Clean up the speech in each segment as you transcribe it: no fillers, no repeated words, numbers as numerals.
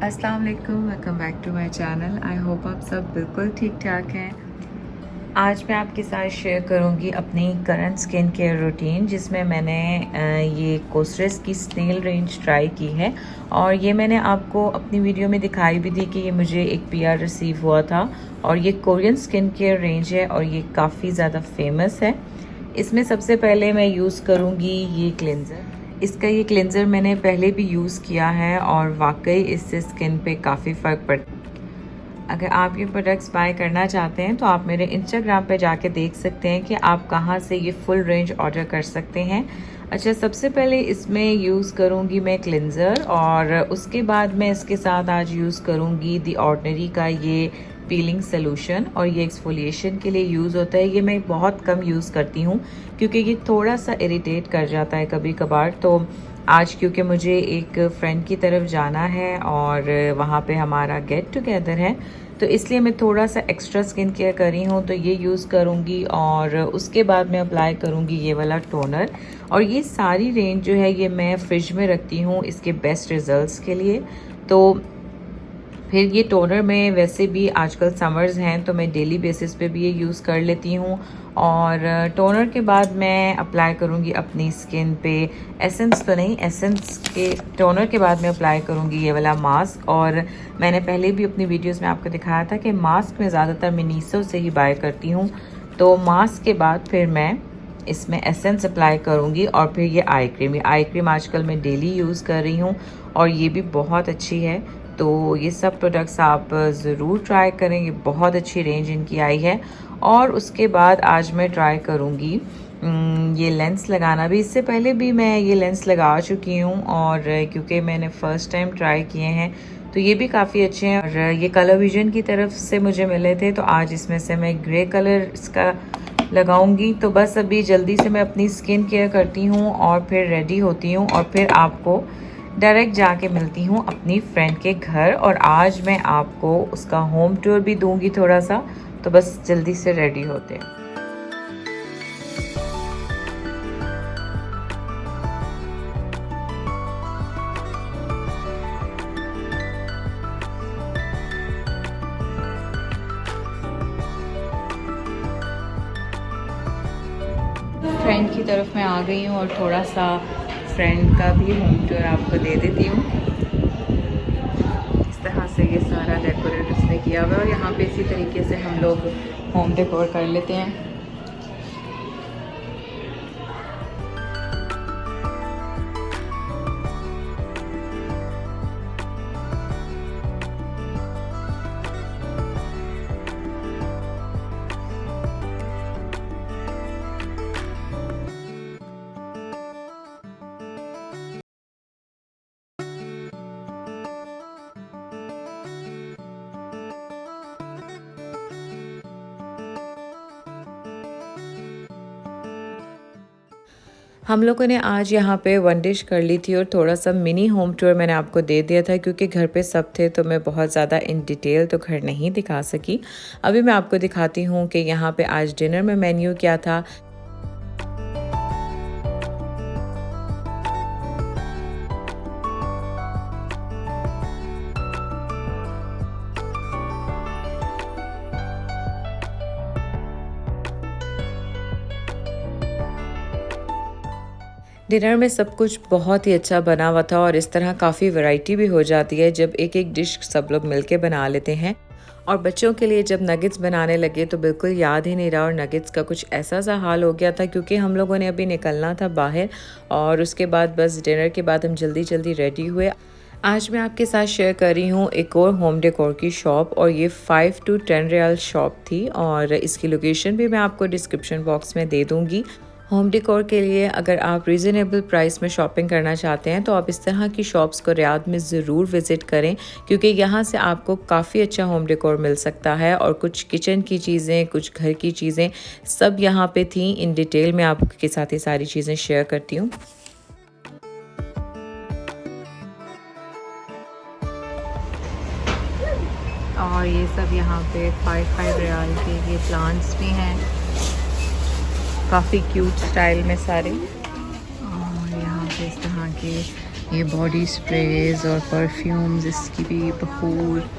अस्सलाम वालेकुम, welcome back to my channel. I hope आप सब बिल्कुल ठीक ठाक हैं। आज मैं आपके साथ शेयर करूंगी अपनी करंट स्किन केयर रूटीन, जिसमें मैंने ये कोस्ट्रेस की स्नेल रेंज ट्राई की है और ये मैंने आपको अपनी वीडियो में दिखाई भी दी कि ये मुझे एक PR रिसीव हुआ था और ये कोरियन स्किन केयर रेंज है और ये काफ़ी ज़्यादा फेमस है। इसमें सबसे पहले मैं यूज़ करूँगी ये क्लेंज़र। इसका ये क्लेंज़र मैंने पहले भी यूज़ किया है और वाकई इससे स्किन पे काफ़ी फ़र्क पड़ता है। अगर आप ये प्रोडक्ट्स बाय करना चाहते हैं तो आप मेरे इंस्टाग्राम पे जाके देख सकते हैं कि आप कहाँ से ये फुल रेंज ऑर्डर कर सकते हैं। अच्छा, सबसे पहले इसमें यूज़ करूँगी मैं क्लेंज़र और उसके बाद मैं इसके साथ आज यूज़ करूँगी दी ऑर्डिनरी का ये पीलिंग सोल्यूशन और ये एक्सफोलिएशन के लिए यूज़ होता है। ये मैं बहुत कम यूज़ करती हूँ क्योंकि ये थोड़ा सा इरिटेट कर जाता है कभी कभार। तो आज क्योंकि मुझे एक फ्रेंड की तरफ जाना है और वहाँ पे हमारा गेट टुगेदर है, तो इसलिए मैं थोड़ा सा एक्स्ट्रा स्किन केयर कर रही हूँ, तो ये यूज़ करूँगी और उसके बाद मैं अप्लाई करूँगी ये वाला टोनर। और ये सारी रेंज जो है ये मैं फ्रिज में रखती हूँ इसके बेस्ट रिज़ल्ट्स के लिए। तो फिर ये टोनर में वैसे भी आजकल समर्स हैं तो मैं डेली बेसिस पे भी ये यूज़ कर लेती हूँ। और टोनर के बाद मैं अप्लाई करूँगी अपनी स्किन पे एसेंस, तो नहीं, एसेंस के टोनर के बाद मैं अप्लाई करूँगी ये वाला मास्क। और मैंने पहले भी अपनी वीडियोस में आपको दिखाया था कि मास्क मैं ज़्यादातर मिनीसो से ही बाय करती हूँ। तो मास्क के बाद फिर मैं इसमें एसेंस अप्लाई करूँगी और फिर ये आई क्रीम आजकल मैं डेली यूज़ कर रही हूँ और ये भी बहुत अच्छी है। तो ये सब प्रोडक्ट्स आप ज़रूर ट्राई करें, ये बहुत अच्छी रेंज इनकी आई है। और उसके बाद आज मैं ट्राई करूँगी ये लेंस लगाना भी। इससे पहले भी मैं ये लेंस लगा चुकी हूँ और क्योंकि मैंने फ़र्स्ट टाइम ट्राई किए हैं तो ये भी काफ़ी अच्छे हैं। और ये कलर विजन की तरफ से मुझे मिले थे, तो आज इसमें से मैं ग्रे कलर इसका लगाऊंगी। तो बस अभी जल्दी से मैं अपनी स्किन केयर करती हूँ और फिर रेडी होती हूँ और फिर आपको डायरेक्ट जाके मिलती हूँ अपनी फ्रेंड के घर। और आज मैं आपको उसका होम टूर भी दूंगी थोड़ा सा, तो बस जल्दी से रेडी होते हैं। फ्रेंड की तरफ मैं आ गई हूँ और थोड़ा सा फ्रेंड का भी होम टूर आपको दे देती हूँ। इस तरह से ये सारा डेकोरेट उसने किया हुआ है और यहाँ पे इसी तरीके से हम लोग होम डेकोर कर लेते हैं। हम लोगों ने आज यहाँ पे वन डिश कर ली थी और थोड़ा सा मिनी होम टूर मैंने आपको दे दिया था क्योंकि घर पे सब थे, तो मैं बहुत ज़्यादा इन डिटेल तो घर नहीं दिखा सकी। अभी मैं आपको दिखाती हूँ कि यहाँ पे आज डिनर में मेन्यू क्या था। डिनर में सब कुछ बहुत ही अच्छा बना हुआ था और इस तरह काफ़ी वैरायटी भी हो जाती है जब एक एक डिश सब लोग मिलके बना लेते हैं। और बच्चों के लिए जब नगेट्स बनाने लगे तो बिल्कुल याद ही नहीं रहा और नगेट्स का कुछ ऐसा सा हाल हो गया था क्योंकि हम लोगों ने अभी निकलना था बाहर और उसके बाद बस डिनर के बाद हम जल्दी जल्दी रेडी हुए। आज मैं आपके साथ शेयर कर रही हूँ एक और होम डेकोर की शॉप और ये 5 to 10 रियाल शॉप थी और इसकी लोकेशन भी मैं आपको डिस्क्रिप्शन बॉक्स में दे दूँगी। होम डेकोर के लिए अगर आप रीज़नेबल प्राइस में शॉपिंग करना चाहते हैं तो आप इस तरह की शॉप्स को रियाद में ज़रूर विज़िट करें क्योंकि यहाँ से आपको काफ़ी अच्छा होम डेकोर मिल सकता है। और कुछ किचन की चीज़ें, कुछ घर की चीज़ें सब यहाँ पे थी। इन डिटेल में आपके साथ ये सारी चीज़ें शेयर करती हूँ। और ये सब यहाँ पे 5 रियाल के ये प्लांट्स भी हैं, काफ़ी क्यूट स्टाइल में सारे। और यहाँ पे से इस तरह के ये बॉडी स्प्रेज और परफ्यूम्स, इसकी भी बखूर।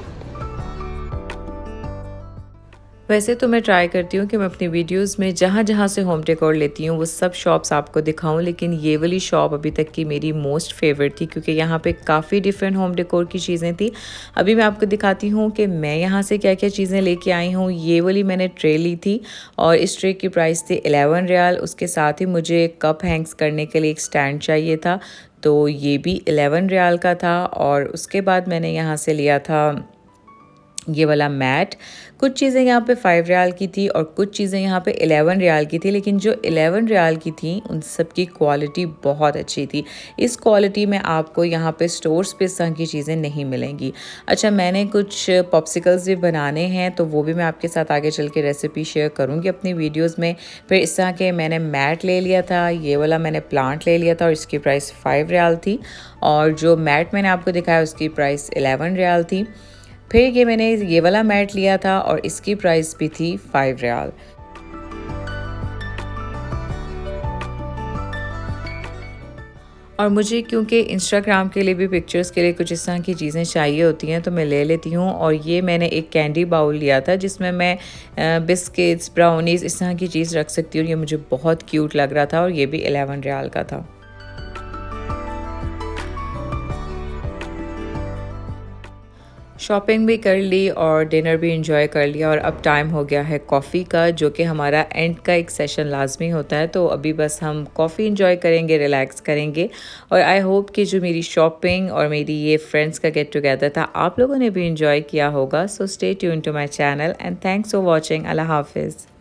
वैसे तो मैं ट्राई करती हूँ कि मैं अपनी वीडियोस में जहाँ जहाँ से होम डेकोर लेती हूँ वो सब शॉप्स आपको दिखाऊं, लेकिन ये वाली शॉप अभी तक की मेरी मोस्ट फेवरेट थी क्योंकि यहाँ पे काफ़ी डिफरेंट होम डेकोर की चीज़ें थी। अभी मैं आपको दिखाती हूँ कि मैं यहाँ से क्या क्या चीज़ें लेके आई हूँ। ये वाली मैंने ट्रे ली थी और इस ट्रे की प्राइस थी 11 रियाल। उसके साथ ही मुझे कप हैंग्स करने के लिए एक स्टैंड चाहिए था, तो ये भी 11 रियाल का था। और उसके बाद मैंने यहाँ से लिया था ये वाला मैट। कुछ चीज़ें यहाँ पे 5 रियाल की थी और कुछ चीज़ें यहाँ पे 11 रियाल की थी, लेकिन जो 11 रियाल की थी उन सब की क्वालिटी बहुत अच्छी थी। इस क्वालिटी में आपको यहाँ पे स्टोर्स पे इस तरह की चीज़ें नहीं मिलेंगी। अच्छा, मैंने कुछ पॉप्सिकल्स भी बनाने हैं, तो वो भी मैं आपके साथ आगे चल के रेसिपी शेयर करूँगी अपनी वीडियोज़ में। फिर इस तरह के मैंने मैट ले लिया था, ये वाला मैंने प्लांट ले लिया था और इसकी प्राइस 5 रियाल थी। और जो मैट मैंने आपको दिखाया उसकी प्राइस 11 रियाल थी। फिर ये मैंने ये वाला मैट लिया था और इसकी प्राइस भी थी 5 रियाल। और मुझे क्योंकि इंस्टाग्राम के लिए भी पिक्चर्स के लिए कुछ इस तरह की चीज़ें चाहिए होती हैं तो मैं ले लेती हूँ। और ये मैंने एक कैंडी बाउल लिया था जिसमें मैं बिस्किट्स, ब्राउनीज़ इस तरह की चीज़ रख सकती हूँ। ये मुझे बहुत क्यूट लग रहा था और ये भी 11 रियाल का था। शॉपिंग भी कर ली और डिनर भी इंजॉय कर लिया और अब टाइम हो गया है कॉफ़ी का, जो कि हमारा एंड का एक सेशन लाजमी होता है। तो अभी बस हम कॉफ़ी इंजॉय करेंगे, रिलैक्स करेंगे। और आई होप कि जो मेरी शॉपिंग और मेरी ये फ्रेंड्स का गेट टुगेदर था आप लोगों ने भी इंजॉय किया होगा। So stay tune to my channel and thanks for watching. अल्लाह हाफिज़।